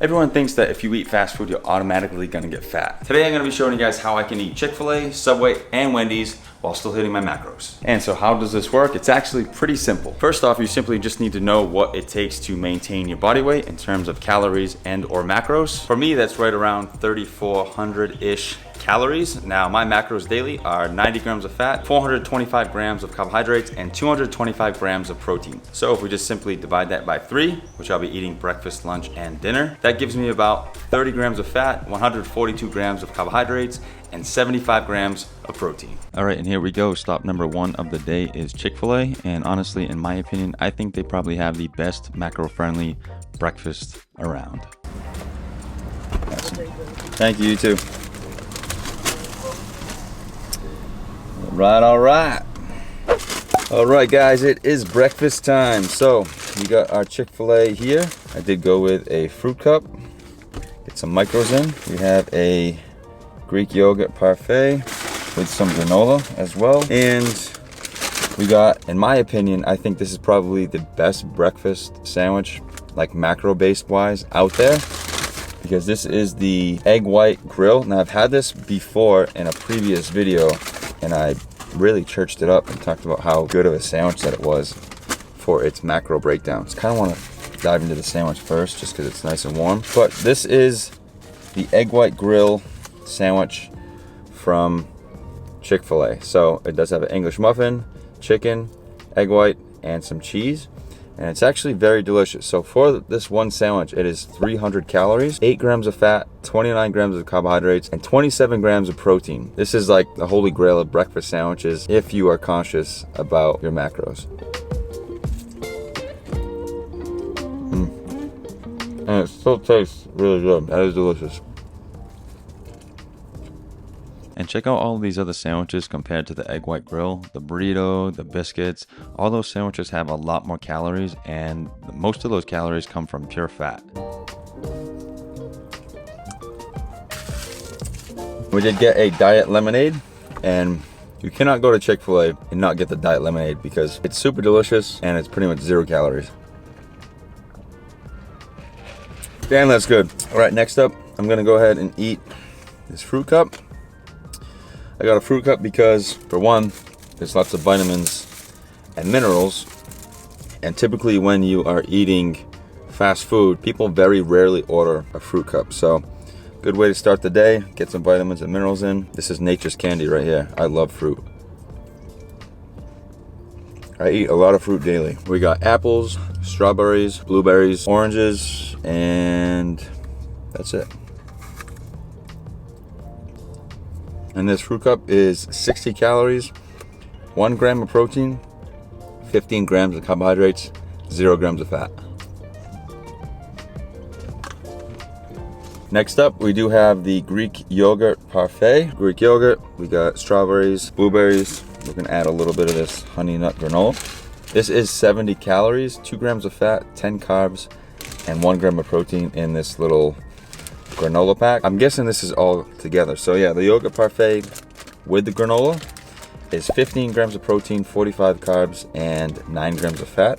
Everyone thinks that if you eat fast food, you're automatically gonna get fat. Today I'm gonna be showing you guys how I can eat Chick-fil-A, Subway, and Wendy's while still hitting my macros. And so how does this work? It's actually pretty simple. First off, you simply just need to know what it takes to maintain your body weight in terms of calories and or macros. For me, that's right around 3,400-ish calories. Now, my macros daily are 90 grams of fat, 425 grams of carbohydrates, and 225 grams of protein. So if we just simply divide that by 3, which I'll be eating breakfast, lunch, and dinner, that gives me about 30 grams of fat, 142 grams of carbohydrates, and 75 grams of protein. All right, and here we go. Stop number 1 of the day is Chick-fil-A. And honestly, in my opinion, I think they probably have the best macro-friendly breakfast around. Awesome. Thank you, you too. All right. All right, guys, it is breakfast time. So we got our Chick-fil-A here. I did go with a fruit cup. Get some micros in. We have a Greek yogurt parfait with some granola as well. And we got, in my opinion, I think this is probably the best breakfast sandwich, like macro-based wise, out there. Because this is the egg white grill. Now, I've had this before in a previous video, and I really churched it up and talked about how good of a sandwich that it was for its macro breakdowns. Kind of want to dive into the sandwich first just because it's nice and warm. But this is the egg white grill sandwich from Chick-fil-A. So it does have an English muffin, chicken, egg white, and some cheese. And it's actually very delicious. So for this one sandwich, it is 300 calories, 8 grams of fat, 29 grams of carbohydrates, and 27 grams of protein. This is like the holy grail of breakfast sandwiches if you are conscious about your macros. And it still tastes really good. That is delicious. And check out all of these other sandwiches compared to the egg white grill, the burrito, the biscuits. All those sandwiches have a lot more calories, and most of those calories come from pure fat. We did get a diet lemonade, and you cannot go to Chick-fil-A and not get the diet lemonade because it's super delicious and it's pretty much 0 calories. Damn, that's good. All right, next up, I'm gonna go ahead and eat this fruit cup. I got a fruit cup because, for one, there's lots of vitamins and minerals. And typically when you are eating fast food, people very rarely order a fruit cup. So, good way to start the day, get some vitamins and minerals in. This is nature's candy right here. I love fruit. I eat a lot of fruit daily. We got apples, strawberries, blueberries, oranges, and that's it. And this fruit cup is 60 calories, 1 gram of protein, 15 grams of carbohydrates, 0 grams of fat. Next up, we do have the Greek yogurt parfait. Greek yogurt, we got strawberries, blueberries. We're gonna add a little bit of this honey nut granola. This is 70 calories, 2 grams of fat, 10 carbs, and 1 gram of protein in this little granola pack. I'm guessing this is all together. So yeah, the yogurt parfait with the granola is 15 grams of protein, 45 carbs, and 9 grams of fat.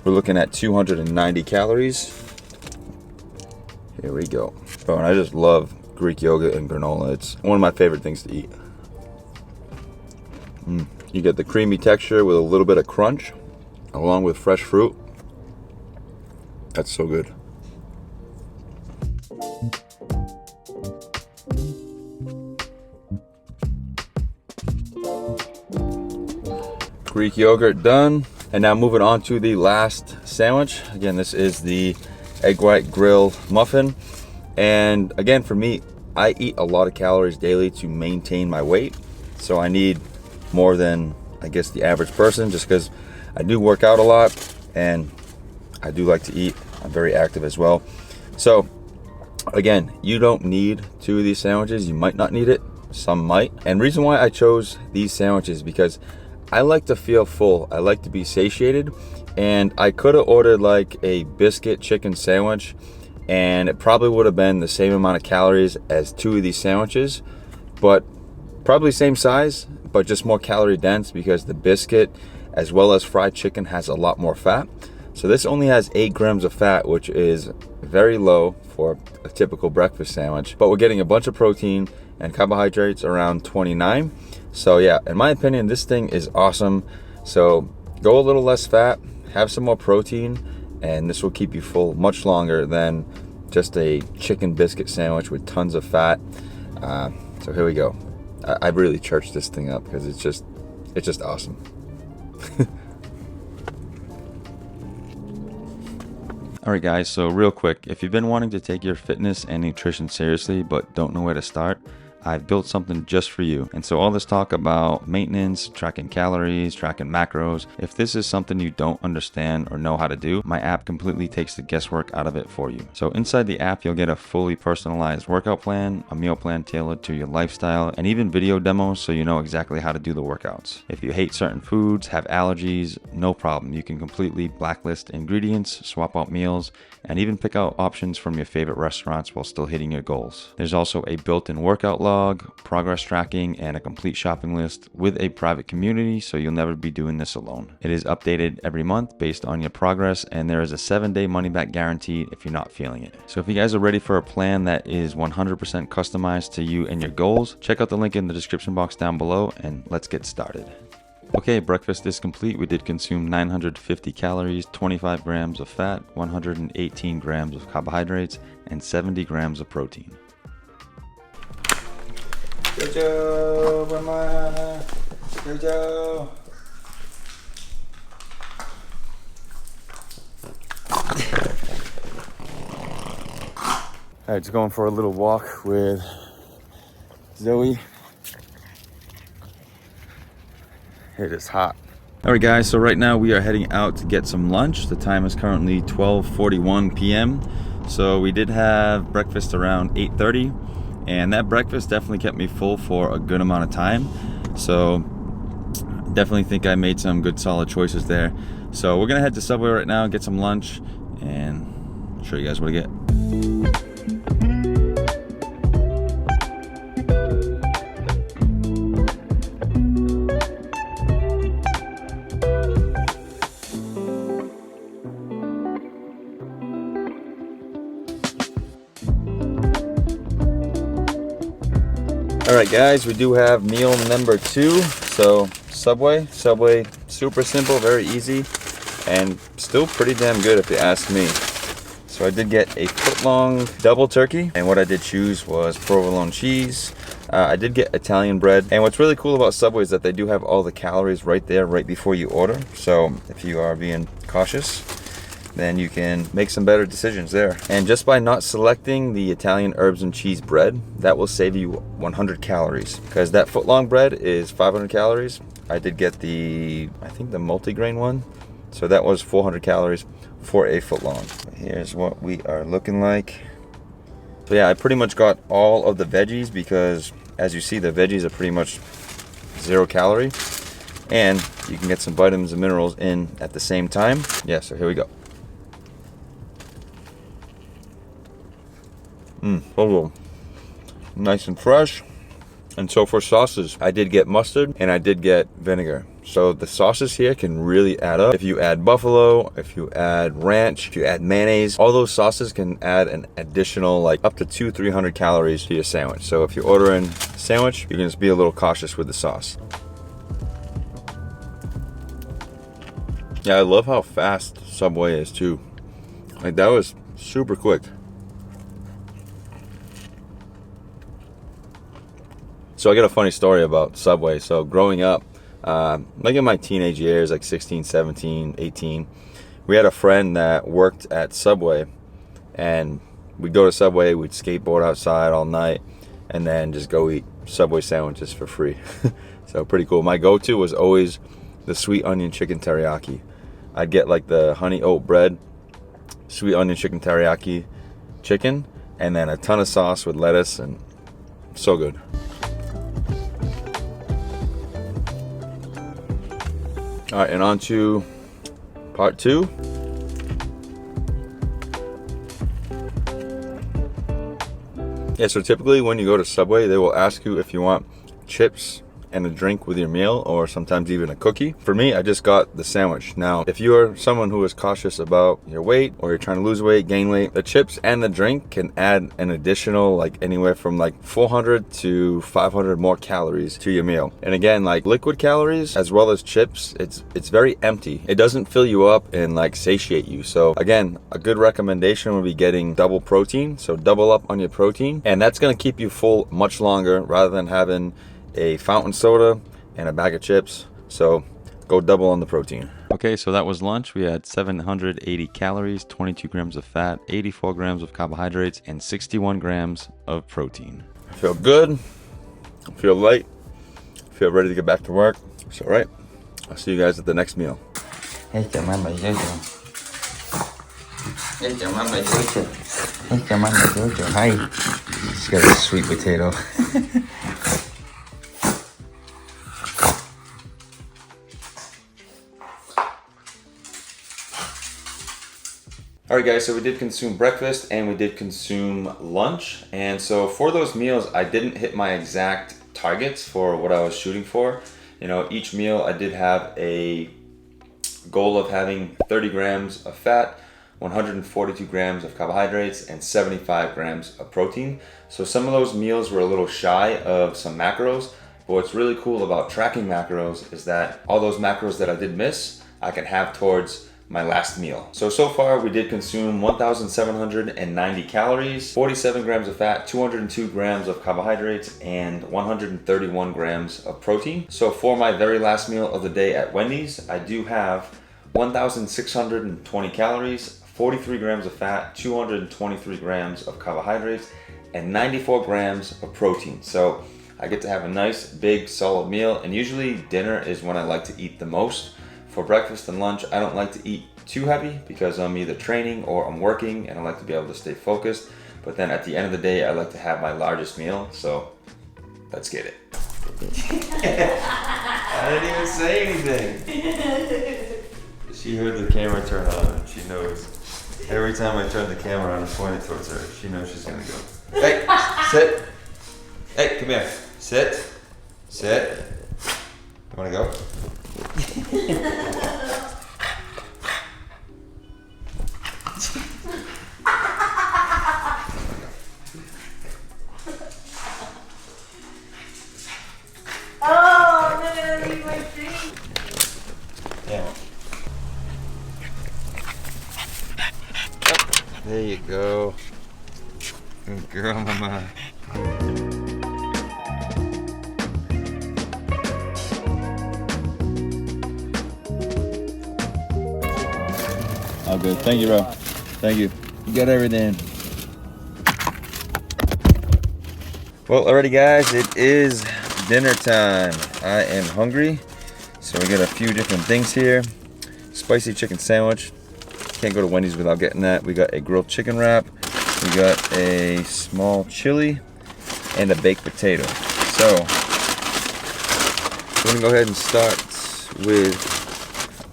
We're looking at 290 calories. Here we go. Oh, and I just love Greek yogurt and granola. It's one of my favorite things to eat. You get the creamy texture with a little bit of crunch along with fresh fruit. That's so good. Greek yogurt done. And now moving on to the last sandwich. Again, this is the egg white grill muffin. And again, for me, I eat a lot of calories daily to maintain my weight. So I need more than, I guess, the average person, just because I do work out a lot and I do like to eat. I'm very active as well. So again, you don't need 2 of these sandwiches. You might not need it. Some might. And reason why I chose these sandwiches because I like to feel full. I like to be satiated. And I could have ordered like a biscuit chicken sandwich and it probably would have been the same amount of calories as 2 of these sandwiches, but probably same size, but just more calorie dense because the biscuit as well as fried chicken has a lot more fat. So this only has 8 grams of fat, which is very low for a typical breakfast sandwich, but we're getting a bunch of protein and carbohydrates around 29. So yeah, in my opinion, this thing is awesome. So go a little less fat, have some more protein, and this will keep you full much longer than just a chicken biscuit sandwich with tons of fat. So here we go. I really churched this thing up because it's just awesome. Alright guys, so real quick, if you've been wanting to take your fitness and nutrition seriously but don't know where to start, I've built something just for you. And so all this talk about maintenance, tracking calories, tracking macros, if this is something you don't understand or know how to do, my app completely takes the guesswork out of it for you. So inside the app, you'll get a fully personalized workout plan, a meal plan tailored to your lifestyle, and even video demos so you know exactly how to do the workouts. If you hate certain foods, have allergies, no problem. You can completely blacklist ingredients, swap out meals, and even pick out options from your favorite restaurants while still hitting your goals. There's also a built-in workout log, progress tracking, and a complete shopping list with a private community, so you'll never be doing this alone. It is updated every month based on your progress, and there is a 7-day money-back guarantee if you're not feeling it. So if you guys are ready for a plan that is 100% customized to you and your goals, check out the link in the description box down below, and let's get started. Okay, breakfast is complete. We did consume 950 calories, 25 grams of fat, 118 grams of carbohydrates, and 70 grams of protein. Jojo, Mama, Jojo. Alright, just going for a little walk with Zoe. It is hot. Alright guys, so right now we are heading out to get some lunch. The time is currently 12:41 p.m. So we did have breakfast around 8:30, and that breakfast definitely kept me full for a good amount of time. So definitely think I made some good solid choices there. So we're gonna head to Subway right now, get some lunch, and show you guys what I get. Alright guys, we do have meal number 2. So Subway, super simple, very easy, and still pretty damn good if you ask me. So I did get a foot-long double turkey, and what I did choose was provolone cheese. I did get Italian bread, and what's really cool about Subway is that they do have all the calories right there, right before you order. So if you are being cautious, then you can make some better decisions there. And just by not selecting the Italian herbs and cheese bread, that will save you 100 calories, because that foot-long bread is 500 calories. I did get I think the multigrain one, so that was 400 calories for a foot-long. Here's what we are looking like. So yeah, I pretty much got all of the veggies because, as you see, the veggies are pretty much 0 calorie, and you can get some vitamins and minerals in at the same time. Yeah, so here we go. Oh, nice and fresh. And so for sauces, I did get mustard and I did get vinegar. So the sauces here can really add up. If you add buffalo, if you add ranch, if you add mayonnaise, all those sauces can add an additional like up to 200-300 calories to your sandwich. So if you're ordering a sandwich, you can just be a little cautious with the sauce. Yeah, I love how fast Subway is too. Like, that was super quick. So I got a funny story about Subway. So growing up, like in my teenage years, like 16, 17, 18, we had a friend that worked at Subway, and we'd go to Subway, we'd skateboard outside all night, and then just go eat Subway sandwiches for free. So pretty cool. My go-to was always the sweet onion chicken teriyaki. I'd get like the honey oat bread, sweet onion chicken teriyaki chicken, and then a ton of sauce with lettuce, and so good. All right, and on to part 2. Yeah, so typically when you go to Subway, they will ask you if you want chips and a drink with your meal, or sometimes even a cookie. For me, I just got the sandwich. Now, if you're someone who is cautious about your weight, or you're trying to lose weight, gain weight, the chips and the drink can add an additional like anywhere from like 400 to 500 more calories to your meal. And again, like liquid calories as well as chips, it's very empty. It doesn't fill you up and like satiate you. So again, a good recommendation would be getting double protein. So double up on your protein, and that's going to keep you full much longer rather than having a fountain soda and a bag of chips. So go double on the protein. Okay, so that was lunch. We had 780 calories, 22 grams of fat, 84 grams of carbohydrates, and 61 grams of protein. I feel good. I feel light. I feel ready to get back to work. So, all right, I'll see you guys at the next meal. Hey, mama, Jojo. Hey, mama, Jojo. Hey, mama, Jojo. Hi. She's got a sweet potato. All right, guys, so we did consume breakfast and we did consume lunch. And so for those meals, I didn't hit my exact targets for what I was shooting for. You know, each meal I did have a goal of having 30 grams of fat, 142 grams of carbohydrates, and 75 grams of protein. So some of those meals were a little shy of some macros. But what's really cool about tracking macros is that all those macros that I did miss, I can have towards my last meal. So far we did consume 1,790 calories, 47 grams of fat, 202 grams of carbohydrates, and 131 grams of protein. So for my very last meal of the day at Wendy's, I do have 1,620 calories, 43 grams of fat, 223 grams of carbohydrates, and 94 grams of protein. So I get to have a nice, big, solid meal, and usually dinner is when I like to eat the most. For breakfast and lunch, I don't like to eat too heavy because I'm either training or I'm working and I like to be able to stay focused. But then at the end of the day, I like to have my largest meal. So let's get it. I didn't even say anything. She heard the camera turn on and she knows. Every time I turn the camera on and point it towards her, she knows she's gonna go. Hey, sit. Hey, come here. Sit. Sit. You wanna go? Oh, I'm gonna leave my drink. Yeah. There you go. Good girl, mama. All good. Thank you, bro. Thank you. You got everything. Well, alrighty, guys. It is dinner time. I am hungry. So we got a few different things here. Spicy chicken sandwich. Can't go to Wendy's without getting that. We got a grilled chicken wrap. We got a small chili and a baked potato. So we're gonna go ahead and start with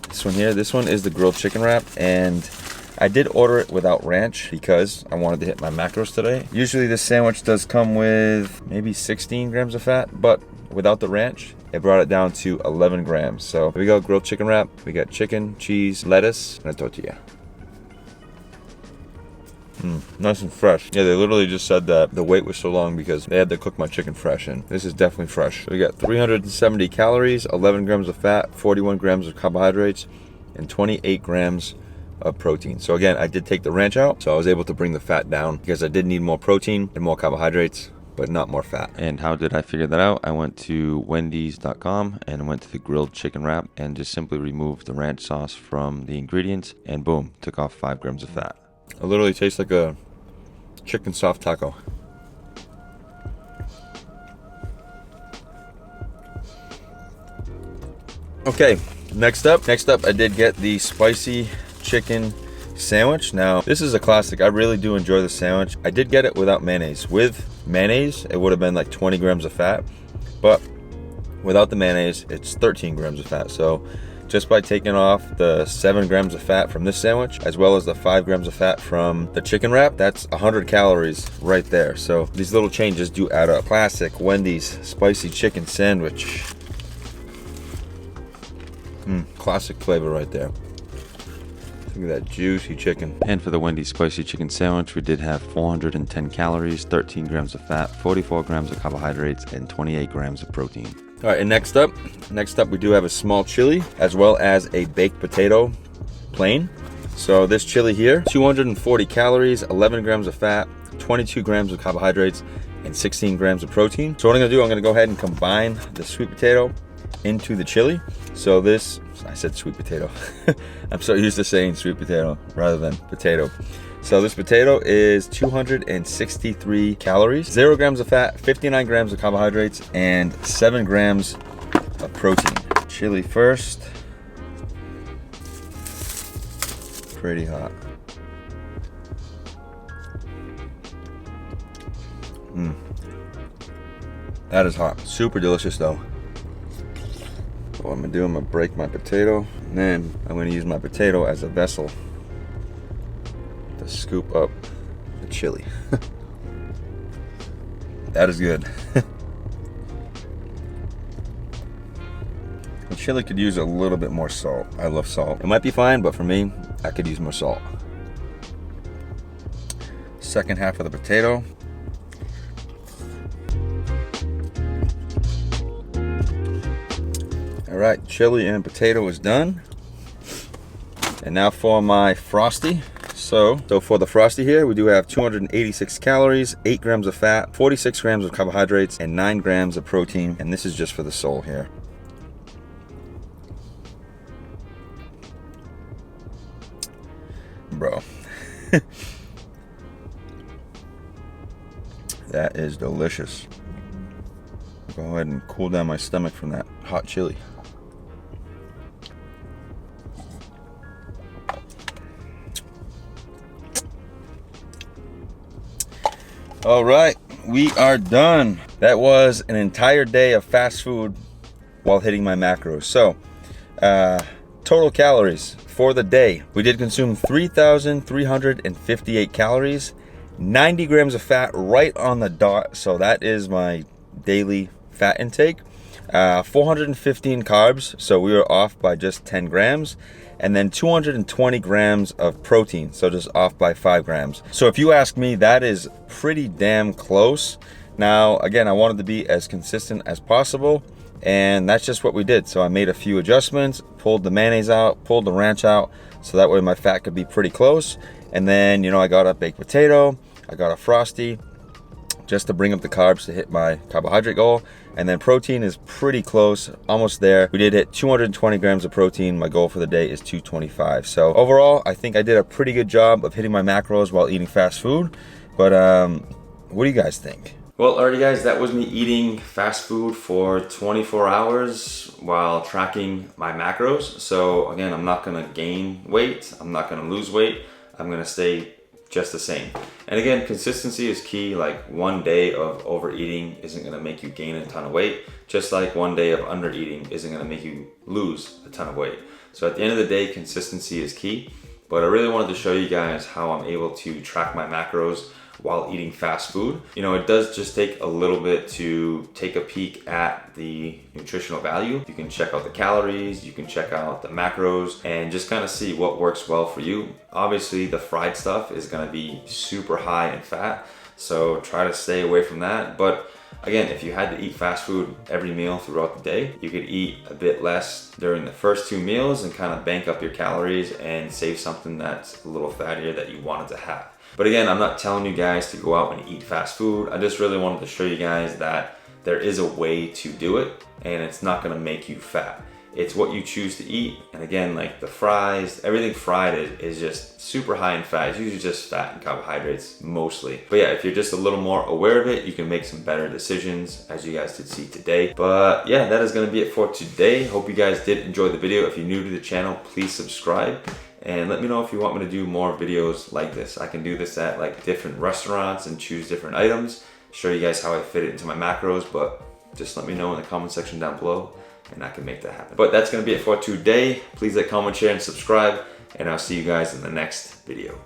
this one here. This one is the grilled chicken wrap, and I did order it without ranch because I wanted to hit my macros today. Usually this sandwich does come with maybe 16 grams of fat, but without the ranch, it brought it down to 11 grams. So here we go, grilled chicken wrap. We got chicken, cheese, lettuce, and a tortilla. Nice and fresh. Yeah, they literally just said that the wait was so long because they had to cook my chicken fresh, and this is definitely fresh. So we got 370 calories, 11 grams of fat, 41 grams of carbohydrates, and 28 grams of protein. So again, I did take the ranch out, so I was able to bring the fat down because I did need more protein and more carbohydrates, but not more fat. And how did I figure that out? I went to Wendy's.com and went to the grilled chicken wrap and just simply removed the ranch sauce from the ingredients, and boom, took off 5 grams of fat. It literally tastes like a chicken soft taco. Okay, next up I did get the spicy chicken sandwich. Now, this is a classic. I really do enjoy the sandwich. I did get it without mayonnaise. With mayonnaise, it would have been like 20 grams of fat, but without the mayonnaise, it's 13 grams of fat. So just by taking off the 7 grams of fat from this sandwich, as well as the 5 grams of fat from the chicken wrap. That's 100 calories right there. So these little changes do add up. Classic Wendy's spicy chicken sandwich. Classic flavor right there. Look at that juicy chicken. And for the Wendy's spicy chicken sandwich, we did have 410 calories, 13 grams of fat, 44 grams of carbohydrates, and 28 grams of protein. All right, and next up we do have a small chili, as well as a baked potato plain. So this chili here, 240 calories, 11 grams of fat, 22 grams of carbohydrates, and 16 grams of protein. So what I'm gonna do, I'm gonna go ahead and combine the sweet potato into the chili. So this, I said sweet potato. I'm so used to saying sweet potato rather than potato. So this potato is 263 calories, 0 grams of fat, 59 grams of carbohydrates, and 7 grams of protein. Chili first. Pretty hot. That is hot. Super delicious though. What I'm gonna do, I'm gonna break my potato, and then I'm gonna use my potato as a vessel to scoop up the chili. That is good. The chili could use a little bit more salt. I love salt. It might be fine, but for me, I could use more salt. Second half of the potato. All right, chili and potato is done. And now for my frosty. So for the frosty here, we do have 286 calories, 8 grams of fat, 46 grams of carbohydrates, and 9 grams of protein. And this is just for the sole here. Bro. That is delicious. Go ahead and cool down my stomach from that hot chili. All right, we are done. That was an entire day of fast food while hitting my macros. So, total calories for the day. We did consume 3,358 calories, 90 grams of fat right on the dot. So that is my daily fat intake. 415 carbs, so we were off by just 10 grams. And then 220 grams of protein, so just off by 5 grams. So if you ask me, that is pretty damn close. Now, again, I wanted to be as consistent as possible, and that's just what we did. So I made a few adjustments, pulled the mayonnaise out, pulled the ranch out, so that way my fat could be pretty close. And then, you know, I got a baked potato, I got a frosty, just to bring up the carbs to hit my carbohydrate goal. And then protein is pretty close, almost there. We did hit 220 grams of protein. My goal for the day is 225. So overall, I think I did a pretty good job of hitting my macros while eating fast food. But what do you guys think? Well, alrighty guys, that was me eating fast food for 24 hours while tracking my macros. So again, I'm not gonna gain weight. I'm not gonna lose weight. I'm gonna stay just the same. And again, consistency is key. Like one day of overeating isn't gonna make you gain a ton of weight, just like one day of undereating isn't gonna make you lose a ton of weight. So at the end of the day, consistency is key. But I really wanted to show you guys how I'm able to track my macros while eating fast food. You know, it does just take a little bit to take a peek at the nutritional value. You can check out the calories, you can check out the macros, and just kind of see what works well for you. Obviously, the fried stuff is gonna be super high in fat, so try to stay away from that. But again, if you had to eat fast food every meal throughout the day, you could eat a bit less during the first 2 meals and kind of bank up your calories and save something that's a little fattier that you wanted to have. But again, I'm not telling you guys to go out and eat fast food. I just really wanted to show you guys that there is a way to do it, and it's not gonna make you fat. It's what you choose to eat. And again, like the fries, everything fried is just super high in fat. It's usually just fat and carbohydrates mostly. But yeah, if you're just a little more aware of it, you can make some better decisions, as you guys did see today. But yeah, that is gonna be it for today. Hope you guys did enjoy the video. If you're new to the channel, please subscribe. And let me know if you want me to do more videos like this. I can do this at like different restaurants and choose different items, show you guys how I fit it into my macros, but just let me know in the comment section down below. and I can make that happen. But that's gonna be it for today. Please like, comment, share, and subscribe, and I'll see you guys in the next video.